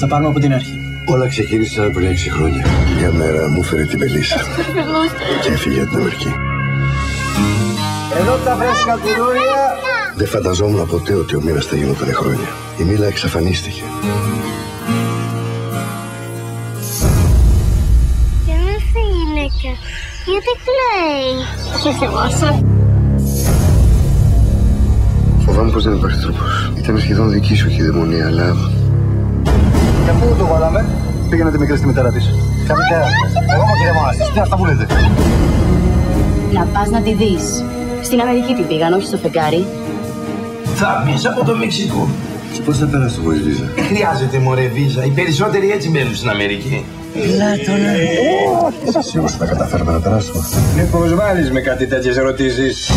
τα πάρουμε από την αρχή. Όλα ξεκίνησαν πριν 6 χρόνια. Μια μέρα μου φέρε τη Μελίσσα και έφυγε από την Αμερική. Εδώ τα φρέσκα κουλούρια. Δεν φανταζόμουν ποτέ ότι ο Μήνας θα γινότανε χρόνια. Η Μίλα εξαφανίστηκε. Και με φίλεκε. Γιατί κλαίει. Σε θυμάσαι. Φοβάμαι πως δεν υπάρχει τρόπος. Ήταν σχεδόν δική σου και η δαιμονία, αλλά... Και πού το βάλαμε? Πήγαινε τη μικρή στη μητέρα της. Καμικά. Εγώ μου κύριε Μάστης. Τι αυτά που λέτε? Να πας να τη δεις. Στην Αμερική την πήγαν, όχι στο φεγγάρι. Θα βγεις από το Μεξικό. Και πώς θα πέρασε χωρίς βίζα? Χρειάζεται μωρέ βίζα. Οι περισσότεροι έτσι μένουν στην Αμερική. Είσαι σίγουρος ότι θα καταφέρουμε να περάσουμε? Μήπως βάλεις με κάτι τέτοιες ερωτήσεις?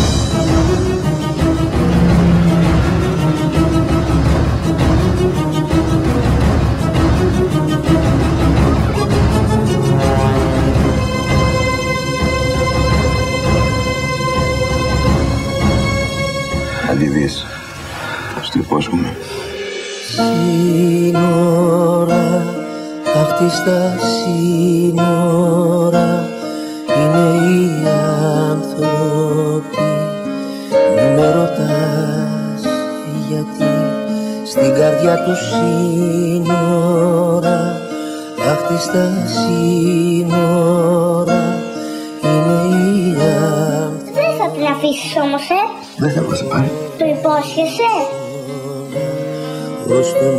Θα τη δεις. Στο υπόσχομαι. Σύνορα, αυτή στα σύνορα είναι οι άνθρωποι. Μη με ρωτάς γιατί στην καρδιά του σύνορα, αυτή στα σύνορα είναι οι άνθρωποι. Δεν θα την αφήσεις όμως, Δεν θέλω να σε πάρει. Το υπόσχεσαι. Ως τον